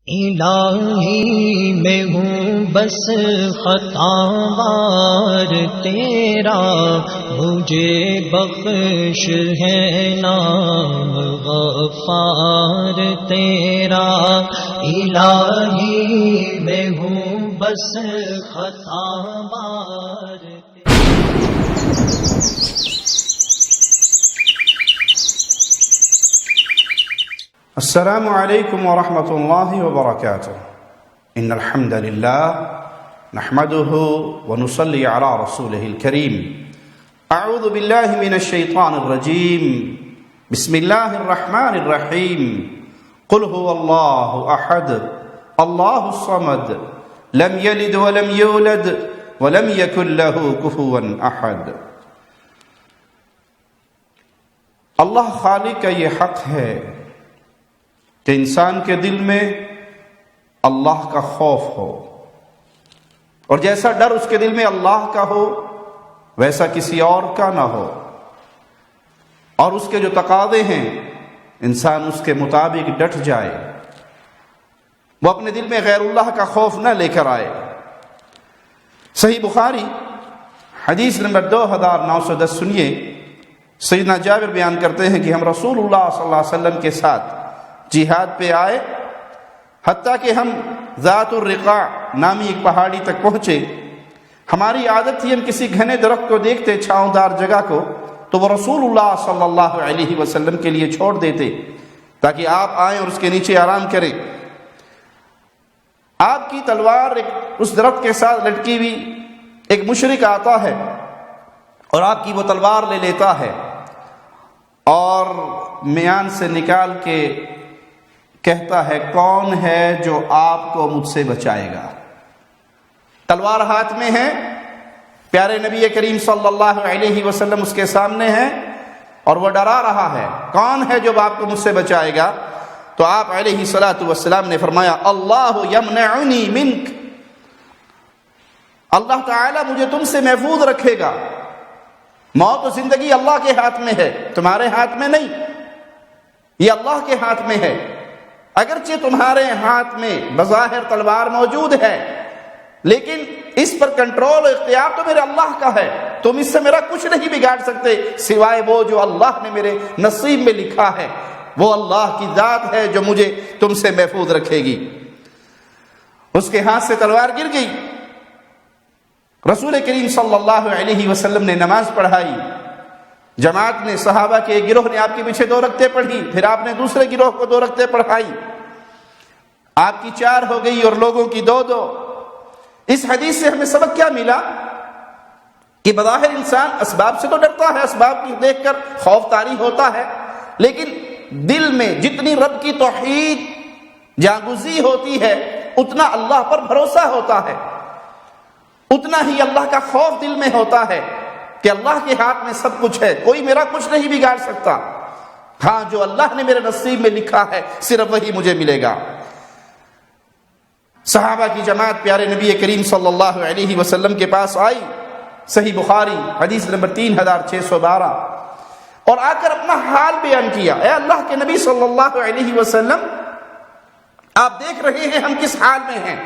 الہی میں ہوں بس خطاوار تیرا، مجھے بخش ہے نام غفار تیرا۔ الہی میں ہوں بس خطاوار السلام علیکم ورحمۃ اللہ وبرکاتہ۔ ان الحمد للہ نحمده ونصلی علی رسوله الکریم۔ اعوذ باللہ من الشیطان الرجیم، بسم اللہ الرحمن الرحیم۔ قل هو اللہ احد اللہ الصمد لم یلد ولم یولد ولم یکن له کفوا احد۔ اللہ خالق کا یہ حق ہے کہ انسان کے دل میں اللہ کا خوف ہو، اور جیسا ڈر اس کے دل میں اللہ کا ہو ویسا کسی اور کا نہ ہو، اور اس کے جو تقاضے ہیں انسان اس کے مطابق ڈٹ جائے، وہ اپنے دل میں غیر اللہ کا خوف نہ لے کر آئے۔ صحیح بخاری حدیث نمبر 2910 سنیے، سیدنا جابر بیان کرتے ہیں کہ ہم رسول اللہ صلی اللہ علیہ وسلم کے ساتھ جہاد پہ آئے، حتیٰ کہ ہم ذات الرقاع نامی ایک پہاڑی تک پہنچے۔ ہماری عادت تھی ہم کسی گھنے درخت کو دیکھتے، چھاؤں دار جگہ کو، تو وہ رسول اللہ صلی اللہ علیہ وسلم کے لیے چھوڑ دیتے تاکہ آپ آئیں اور اس کے نیچے آرام کریں۔ آپ کی تلوار اس درخت کے ساتھ لٹکی ہوئی، ایک مشرک آتا ہے اور آپ کی وہ تلوار لے لیتا ہے اور میان سے نکال کے کہتا ہے، کون ہے جو آپ کو مجھ سے بچائے گا؟ تلوار ہاتھ میں ہے، پیارے نبی کریم صلی اللہ علیہ وسلم اس کے سامنے ہے اور وہ ڈرا رہا ہے، کون ہے جو آپ کو مجھ سے بچائے گا؟ تو آپ علیہ الصلوۃ والسلام نے فرمایا، اللہ یمنعنی منک، اللہ تعالی مجھے تم سے محفوظ رکھے گا۔ موت و زندگی اللہ کے ہاتھ میں ہے، تمہارے ہاتھ میں نہیں، یہ اللہ کے ہاتھ میں ہے۔ اگرچہ تمہارے ہاتھ میں بظاہر تلوار موجود ہے، لیکن اس پر کنٹرول و اختیار تو میرے اللہ کا ہے، تم اس سے میرا کچھ نہیں بگاڑ سکتے سوائے وہ جو اللہ نے میرے نصیب میں لکھا ہے۔ وہ اللہ کی ذات ہے جو مجھے تم سے محفوظ رکھے گی۔ اس کے ہاتھ سے تلوار گر گئی۔ رسول کریم صلی اللہ علیہ وسلم نے نماز پڑھائی، جماعت نے، صحابہ کے ایک گروہ نے آپ کے پیچھے 2 رکعتیں پڑھی، پھر آپ نے دوسرے گروہ کو 2 رکعتیں پڑھائی، آپ کی 4 ہو گئی اور لوگوں کی 2۔ اس حدیث سے ہمیں سبق کیا ملا کہ بظاہر انسان اسباب سے تو ڈرتا ہے، اسباب کی دیکھ کر خوف طاری ہوتا ہے، لیکن دل میں جتنی رب کی توحید جاگزی ہوتی ہے اتنا اللہ پر بھروسہ ہوتا ہے، اتنا ہی اللہ کا خوف دل میں ہوتا ہے کہ اللہ کے ہاتھ میں سب کچھ ہے، کوئی میرا کچھ نہیں بگاڑ سکتا۔ ہاں، جو اللہ نے میرے نصیب میں لکھا ہے صرف وہی مجھے ملے گا۔ صحابہ کی جماعت پیارے نبی کریم صلی اللہ علیہ وسلم کے پاس آئی، صحیح بخاری حدیث نمبر 3612، اور آ کر اپنا حال بیان کیا، اے اللہ کے نبی صلی اللہ علیہ وسلم، آپ دیکھ رہے ہیں ہم کس حال میں ہیں،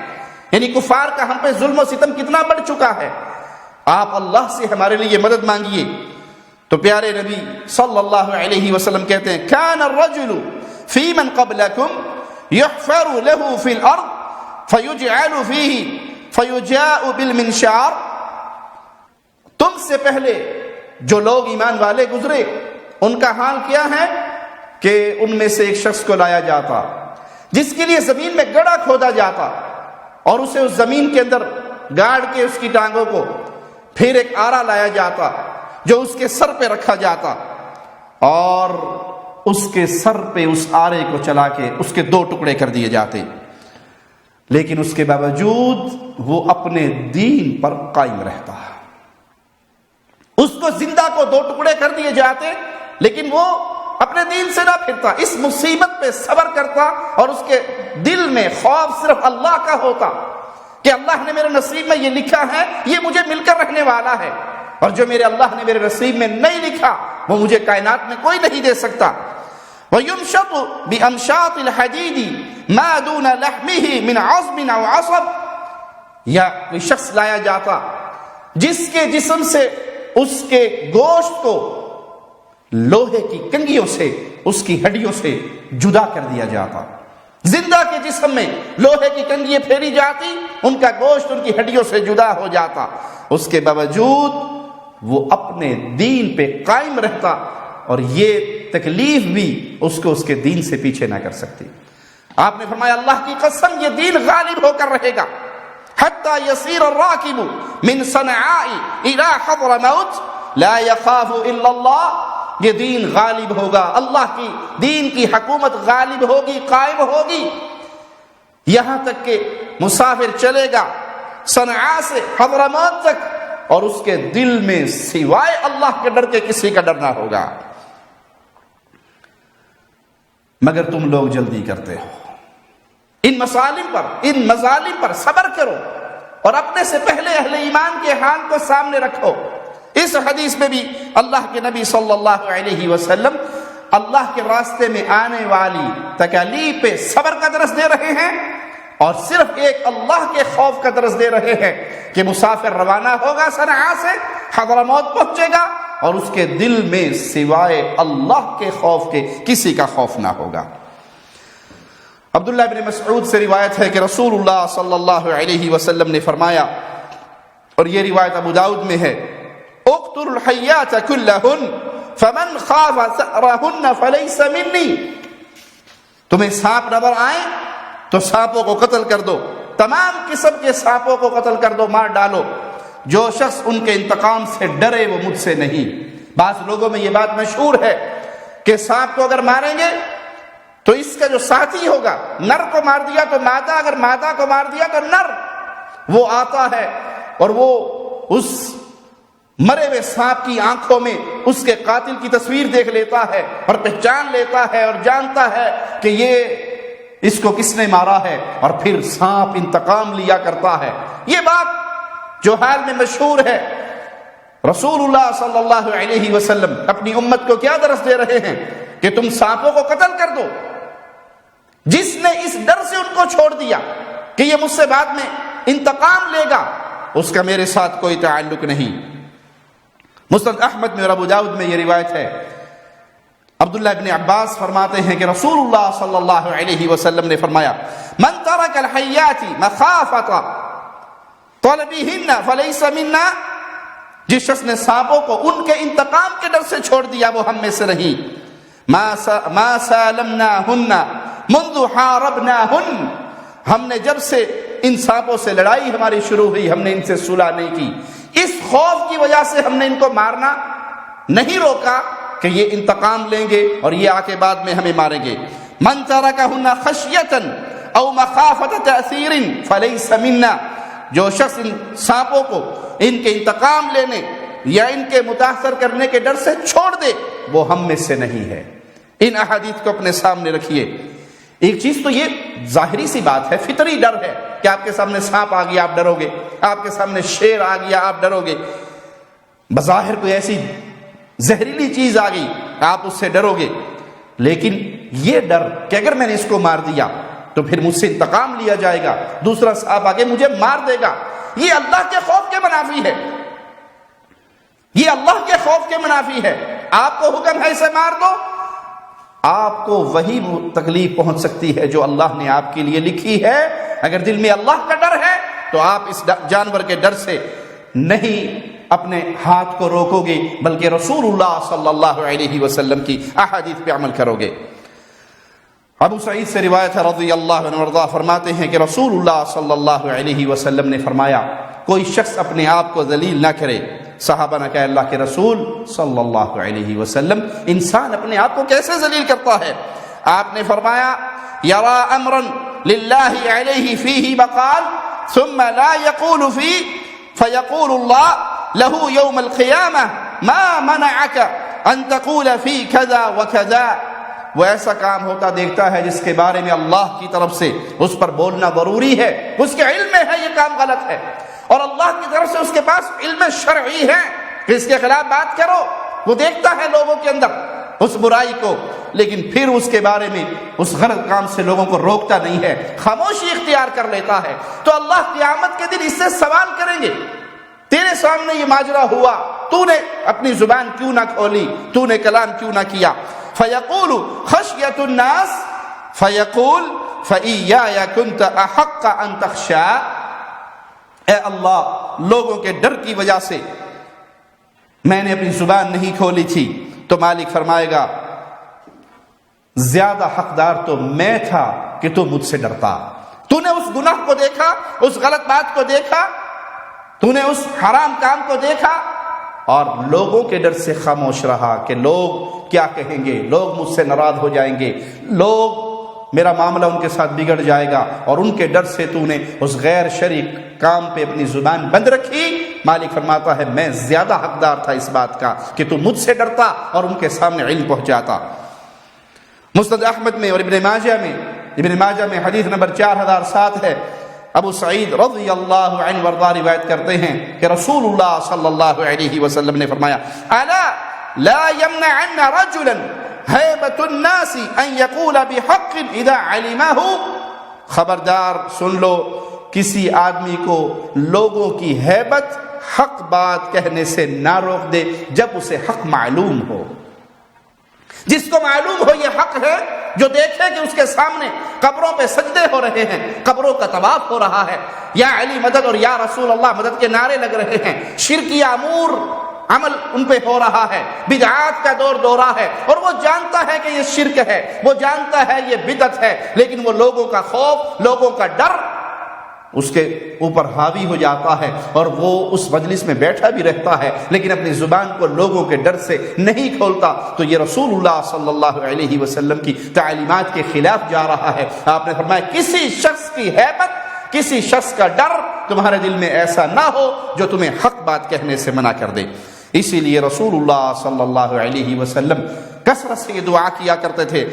یعنی کفار کا ہم پہ ظلم و ستم کتنا بڑھ چکا ہے، آپ اللہ سے ہمارے لیے مدد مانگیے۔ تو پیارے نبی صلی اللہ علیہ وسلم کہتے ہیں، کان الرجل فی من قبلکم یحفر له فی الارض فیجعل فیہ فیجاء بالمنشار، تم سے پہلے جو لوگ ایمان والے گزرے ان کا حال کیا ہے کہ ان میں سے ایک شخص کو لایا جاتا جس کے لیے زمین میں گڑھا کھودا جاتا اور اسے اس زمین کے اندر گاڑ کے اس کی ٹانگوں کو، پھر ایک آرا لایا جاتا جو اس کے سر پہ رکھا جاتا اور اس کے سر پہ اس آرے کو چلا کے اس کے 2 ٹکڑے کر دیے جاتے، لیکن اس کے باوجود وہ اپنے دین پر قائم رہتا، اس کو زندہ کو 2 ٹکڑے کر دیے جاتے لیکن وہ اپنے دین سے نہ پھرتا، اس مصیبت پہ صبر کرتا اور اس کے دل میں خوف صرف اللہ کا ہوتا کہ اللہ نے میرے نصیب میں یہ لکھا ہے، یہ مجھے مل کر رہنے والا ہے، اور جو میرے اللہ نے میرے نصیب میں نہیں لکھا وہ مجھے کائنات میں کوئی نہیں دے سکتا۔ وَيُمْشَطُ بِأَمْشَاطِ الْحَدِيدِ مَا دُونَ لَحْمِهِ مِنْ عَظْمٍ أَوْ عَصَبٍ، یا کوئی شخص لایا جاتا جس کے جسم سے اس کے گوشت کو لوہے کی کنگھیوں سے، اس کی ہڈیوں سے جدا کر دیا جاتا۔ زندہ کے جسم میں لوہے کی کنگھیاں پھیری جاتی، ان کا گوشت ان کی ہڈیوں سے جدا ہو جاتا، اس کے باوجود وہ اپنے دین پہ قائم رہتا، اور یہ تکلیف بھی اس کو اس کے دین سے پیچھے نہ کر سکتی۔ آپ نے فرمایا اللہ کی قسم یہ دین غالب ہو کر رہے گا، حتی یسیر الراکب من صنعاء الى حضرموت لا یخاف الا اللہ، یہ دین غالب ہوگا، اللہ کی دین کی حکومت غالب ہوگی، قائم ہوگی، یہاں تک کہ مسافر چلے گا صنعاء سے حضرموت تک اور اس کے دل میں سوائے اللہ کے ڈر کے کسی کا ڈر نہ ہوگا۔ مگر تم لوگ جلدی کرتے ہو، ان مظالم پر صبر کرو اور اپنے سے پہلے اہل ایمان کے حال کو سامنے رکھو۔ اس حدیث میں بھی اللہ کے نبی صلی اللہ علیہ وسلم اللہ کے راستے میں آنے والی تکالیف پہ صبر کا درس دے رہے ہیں، اور صرف ایک اللہ کے خوف کا درس دے رہے ہیں کہ مسافر روانہ ہوگا صنعاء سے، حضرموت پہنچے گا، اور اس کے دل میں سوائے اللہ کے خوف کے کسی کا خوف نہ ہوگا۔ عبداللہ بن مسعود سے روایت ہے کہ رسول اللہ صلی اللہ علیہ وسلم نے فرمایا، اور یہ روایت ابو داؤد میں ہے، اقتلوا الحیات کلہن فمن خاف ثأرہن فلیس منی، تمہیں سانپ نظر آئیں تو سانپوں کو قتل کر دو، تمام قسم کے سانپوں کو قتل کر دو، مار ڈالو، جو شخص ان کے انتقام سے ڈرے وہ مجھ سے نہیں۔ بعض لوگوں میں یہ بات مشہور ہے کہ سانپ کو اگر ماریں گے تو اس کا جو ساتھی ہوگا، نر کو مار دیا تو مادہ، اگر مادہ کو مار دیا تو نر، وہ آتا ہے اور وہ اس مرے ہوئے سانپ کی آنکھوں میں اس کے قاتل کی تصویر دیکھ لیتا ہے اور پہچان لیتا ہے اور جانتا ہے کہ یہ اس کو کس نے مارا ہے، اور پھر سانپ انتقام لیا کرتا ہے۔ یہ بات جو حال میں مشہور ہے۔ رسول اللہ صلی اللہ علیہ وسلم اپنی امت کو کیا درس دے رہے ہیں کہ تم سانپوں کو قتل کر دو۔ جس نے اس ڈر سے ان کو چھوڑ دیا کہ یہ مجھ سے بعد میں انتقام لے گا، اس کا میرے ساتھ کوئی تعلق نہیں۔ مسند احمد میں اور ابو داؤد میں یہ روایت ہے، عبداللہ ابن عباس فرماتے ہیں کہ رسول اللہ صلی اللہ علیہ وسلم نے فرمایا، من ترک الحیات مخافۃ طلبہن فلیس منا، جس شخص نے سانپوں کو ان کے انتقام کے ڈر سے چھوڑ دیا وہ ہم میں سے نہیں۔ ما سالمناہن منذ حاربناہن، ہم نے جب سے ان سانپوں سے لڑائی ہماری شروع ہوئی ہم نے ان سے صلح نہیں کی، اس خوف کی وجہ سے ہم نے ان کو مارنا نہیں روکا کہ یہ انتقام لیں گے اور یہ آ کے بعد میں ہمیں ماریں گے۔ من ترکہن خشیۃ او مخافۃ تأثیر فلیس منا، جو شخص ان سانپوں کو ان کے انتقام لینے یا ان کے متاثر کرنے کے ڈر سے چھوڑ دے وہ ہم میں سے نہیں ہے۔ ان احادیث کو اپنے سامنے رکھیے۔ ایک چیز تو یہ ظاہری سی بات ہے، فطری ڈر ہے کہ آپ کے سامنے سانپ آ گیا آپ ڈرو گے، آپ کے سامنے شیر آ گیا آپ ڈرو گے، بظاہر کوئی ایسی زہریلی چیز آ گئی آپ اس سے ڈرو گے، لیکن یہ ڈر کہ اگر میں نے اس کو مار دیا تو پھر مجھ سے انتقام لیا جائے گا، دوسرا سانپ آگے مجھے مار دے گا، یہ اللہ کے خوف کے منافی ہے، یہ اللہ کے خوف کے منافی ہے۔ آپ کو حکم ہے اسے مار دو، آپ کو وہی تکلیف پہنچ سکتی ہے جو اللہ نے آپ کے لیے لکھی ہے۔ اگر دل میں اللہ کا ڈر ہے تو آپ اس جانور کے ڈر سے نہیں اپنے ہاتھ کو روکو گے بلکہ رسول اللہ صلی اللہ علیہ وسلم کی احادیث پہ عمل کرو گے۔ ابو سعید سے روایت ہے رضی اللہ عنہ وارضاہ، فرماتے ہیں کہ رسول اللہ صلی اللہ علیہ وسلم نے فرمایا کوئی شخص اپنے آپ کو ذلیل نہ کرے۔ صحابہ نے کہا اللہ کے رسول صلی اللہ علیہ وسلم انسان اپنے آپ کو کیسے ذلیل کرتا ہے؟ آپ نے فرمایا یرا امرا للہ علیہ فیہ مقال ثم لا یقول فی فیقول اللہ له یوم القیامہ ما منعک ان تقول فی کذا وکذا، وہ ایسا کام ہوتا دیکھتا ہے جس کے بارے میں اللہ کی طرف سے اس پر بولنا ضروری ہے، اس کے علم میں ہے یہ کام غلط ہے، اور اللہ کی طرف سے اس کے پاس علم شرعی ہے کہ اس کے خلاف بات کرو، وہ دیکھتا ہے لوگوں کے اندر اس برائی کو، لیکن پھر اس کے بارے میں اس غلط کام سے لوگوں کو روکتا نہیں ہے، خاموشی اختیار کر لیتا ہے، تو اللہ قیامت کے دن اس سے سوال کریں گے، تیرے سامنے یہ ماجرا ہوا، تو نے اپنی زبان کیوں نہ کھولی، تو نے کلام کیوں نہ کیا؟ فیقول خشیۃ الناس فیقول فإیایا کنت احق ان تخشا، اے اللہ لوگوں کے ڈر کی وجہ سے میں نے اپنی زبان نہیں کھولی تھی، تو مالک فرمائے گا زیادہ حقدار تو میں تھا کہ تو مجھ سے ڈرتا، تو نے اس گناہ کو دیکھا، اس غلط بات کو دیکھا، تو نے اس حرام کام کو دیکھا اور لوگوں کے ڈر سے خاموش رہا کہ لوگ کیا کہیں گے، لوگ مجھ سے ناراض ہو جائیں گے، لوگ میرا معاملہ ان کے ساتھ بگڑ جائے گا، اور ان کے ڈر سے تو نے اس غیر شرعی کام پہ اپنی زبان بند رکھی۔ مالک فرماتا ہے میں زیادہ حقدار تھا اس بات کا کہ تو مجھ سے ڈرتا اور ان کے سامنے علم پہنچاتا۔ مسند احمد میں اور ابن ماجہ میں حدیث نمبر 4007 ہے، ابو سعید رضی اللہ عنہ وارضہ روایت کرتے ہیں کہ رسول اللہ صلی اللہ علیہ وسلم نے فرمایا الا لا يمنعن رجلا هيبة الناس ان يقول بحق اذا علمه، خبردار سن لو، کسی آدمی کو لوگوں کی ہیبت حق بات کہنے سے نہ روک دے جب اسے حق معلوم ہو۔ جس کو معلوم ہو یہ حق ہے، جو دیکھے کہ اس کے سامنے قبروں پہ سجدے ہو رہے ہیں، قبروں کا طواف ہو رہا ہے، یا علی مدد اور یا رسول اللہ مدد کے نعرے لگ رہے ہیں، شرکی امور عمل ان پہ ہو رہا ہے، بدعات کا دورہ ہے، اور وہ جانتا ہے کہ یہ شرک ہے، وہ جانتا ہے یہ بدعت ہے، لیکن وہ لوگوں کا خوف، لوگوں کا ڈر اس کے اوپر حاوی ہو جاتا ہے، اور وہ اس مجلس میں بیٹھا بھی رہتا ہے لیکن اپنی زبان کو لوگوں کے ڈر سے نہیں کھولتا، تو یہ رسول اللہ صلی اللہ علیہ وسلم کی تعلیمات کے خلاف جا رہا ہے۔ آپ نے فرمایا کسی شخص کی ہیبت، کسی شخص کا ڈر تمہارے دل میں ایسا نہ ہو جو تمہیں حق بات کہنے سے منع کر دے۔ اسی لیے رسول اللہ صلی اللہ علیہ وسلم کثرت سے یہ دعا کیا کرتے تھے،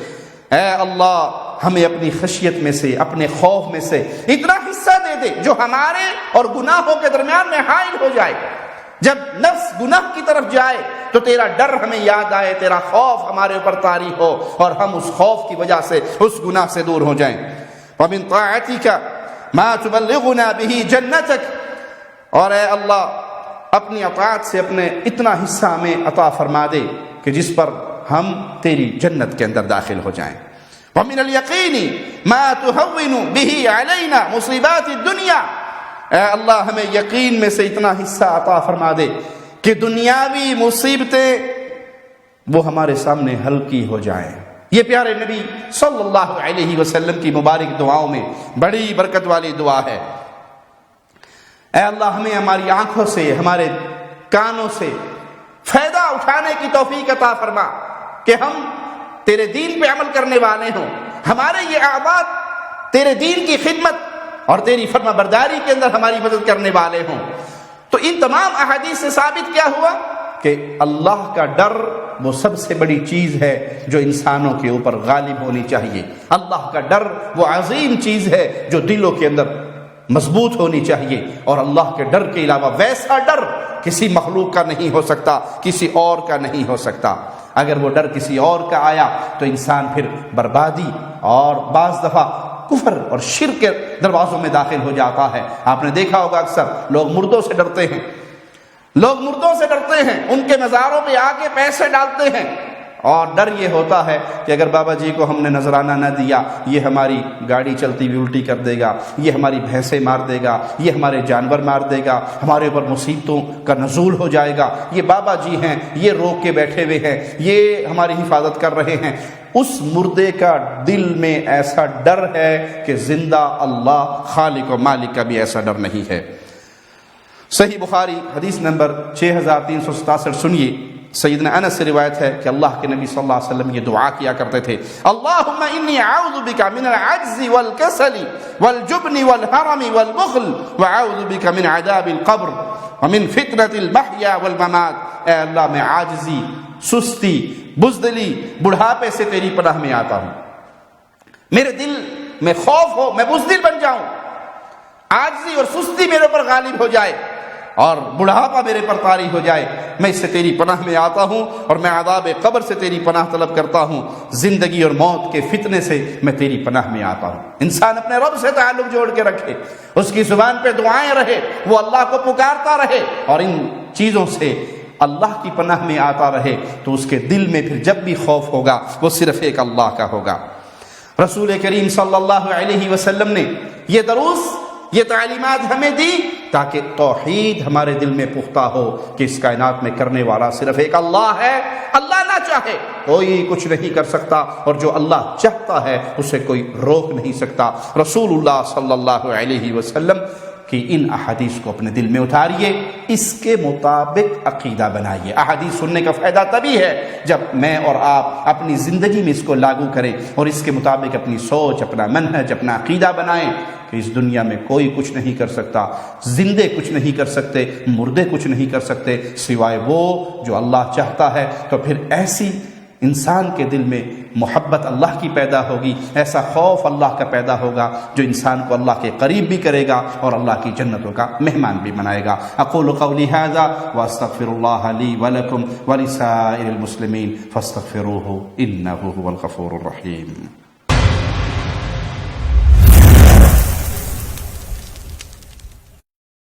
اے اللہ ہمیں اپنی خشیت میں سے، اپنے خوف میں سے اتنا حصہ دے دے جو ہمارے اور گناہوں کے درمیان میں حائل ہو جائے، جب نفس گناہ کی طرف جائے تو تیرا ڈر ہمیں یاد آئے، تیرا خوف ہمارے اوپر طاری ہو اور ہم اس خوف کی وجہ سے اس گناہ سے دور ہو جائیں۔ وَمِن طَاعَتِكَ مَا تُبَلِّغُنَا بِهِ جَنَّتَكَ، اور اے اللہ اپنی اطاعت سے اپنے اتنا حصہ ہمیں عطا فرما دے کہ جس پر ہم تیری جنت کے اندر داخل ہو جائیں۔ وَمِنَ الْيَقِينِ مَا تُهَوِّنُ بِهِ عَلَيْنَا مُصِيبَاتِ الدُّنْيَا، اے اللہ ہمیں یقین میں سے اتنا حصہ عطا فرما دے کہ دنیاوی مصیبتیں وہ ہمارے سامنے ہلکی ہو جائیں۔ یہ پیارے نبی صلی اللہ علیہ وسلم کی مبارک دعاؤں میں بڑی برکت والی دعا ہے۔ اے اللہ ہمیں ہماری آنکھوں سے، ہمارے کانوں سے فائدہ اٹھانے کی توفیق عطا فرما کہ ہم تیرے دین پہ عمل کرنے والے ہوں، ہمارے یہ اعمال تیرے دین کی خدمت اور تیری فرما برداری کے اندر ہماری مدد کرنے والے ہوں۔ تو ان تمام احادیث سے ثابت کیا ہوا کہ اللہ کا ڈر وہ سب سے بڑی چیز ہے جو انسانوں کے اوپر غالب ہونی چاہیے۔ اللہ کا ڈر وہ عظیم چیز ہے جو دلوں کے اندر مضبوط ہونی چاہیے، اور اللہ کے ڈر کے علاوہ ویسا ڈر کسی مخلوق کا نہیں ہو سکتا، کسی اور کا نہیں ہو سکتا۔ اگر وہ ڈر کسی اور کا آیا تو انسان پھر بربادی اور بعض دفعہ کفر اور شرک کے دروازوں میں داخل ہو جاتا ہے۔ آپ نے دیکھا ہوگا اکثر لوگ مردوں سے ڈرتے ہیں، لوگ مردوں سے ڈرتے ہیں، ان کے مزاروں پہ آ کے پیسے ڈالتے ہیں، اور ڈر یہ ہوتا ہے کہ اگر بابا جی کو ہم نے نذرانہ نہ دیا یہ ہماری گاڑی چلتی ہوئی الٹی کر دے گا، یہ ہماری بھینسیں مار دے گا، یہ ہمارے جانور مار دے گا، ہمارے اوپر مصیبتوں کا نزول ہو جائے گا، یہ بابا جی ہیں، یہ روک کے بیٹھے ہوئے ہیں، یہ ہماری حفاظت کر رہے ہیں۔ اس مردے کا دل میں ایسا ڈر ہے کہ زندہ اللہ خالق و مالک کا بھی ایسا ڈر نہیں ہے۔ صحیح بخاری حدیث نمبر 6367 سنیے، سیدنا انس سے روایت ہے کہ اللہ کے نبی صلی اللہ علیہ وسلم یہ دعا کیا کرتے تھے، اللہم انی اعوذ بک من العجز والکسل والجبن والحرم والبخل واعوذ بک من عذاب القبر ومن فتنة المحیا والممات، اے اللہ میں عاجزی، سستی، بزدلی، بڑھاپے سے تیری پناہ میں آتا ہوں، میرے دل میں خوف ہو، میں بزدل بن جاؤں، عاجزی اور سستی میرے پر غالب ہو جائے اور بڑھاپا میرے پر طاری ہو جائے، میں اس سے تیری پناہ میں آتا ہوں اور میں عذاب قبر سے تیری پناہ طلب کرتا ہوں، زندگی اور موت کے فتنے سے میں تیری پناہ میں آتا ہوں۔ انسان اپنے رب سے تعلق جوڑ کے رکھے، اس کی زبان پہ دعائیں رہے، وہ اللہ کو پکارتا رہے اور ان چیزوں سے اللہ کی پناہ میں آتا رہے، تو اس کے دل میں پھر جب بھی خوف ہوگا وہ صرف ایک اللہ کا ہوگا۔ رسول کریم صلی اللہ علیہ وسلم نے یہ دروس، یہ تعلیمات ہمیں دی تاکہ توحید ہمارے دل میں پختہ ہو کہ اس کائنات میں کرنے والا صرف ایک اللہ ہے، اللہ نہ چاہے کوئی کچھ نہیں کر سکتا، اور جو اللہ چاہتا ہے اسے کوئی روک نہیں سکتا۔ رسول اللہ صلی اللہ علیہ وسلم کہ ان احادیث کو اپنے دل میں اتاریے، اس کے مطابق عقیدہ بنائیے۔ احادیث سننے کا فائدہ تبھی ہے جب میں اور آپ اپنی زندگی میں اس کو لاگو کریں اور اس کے مطابق اپنی سوچ، اپنا منہج، اپنا عقیدہ بنائیں کہ اس دنیا میں کوئی کچھ نہیں کر سکتا، زندے کچھ نہیں کر سکتے، مردے کچھ نہیں کر سکتے سوائے وہ جو اللہ چاہتا ہے۔ تو پھر ایسی انسان کے دل میں محبت اللہ کی پیدا ہوگی، ایسا خوف اللہ کا پیدا ہوگا جو انسان کو اللہ کے قریب بھی کرے گا اور اللہ کی جنتوں کا مہمان بھی بنائے گا۔ اقول قولی ھذا واستغفر اللہ لی ولکم ولسائر المسلمین فاستغفروہ انہ ھو الغفور الرحیم۔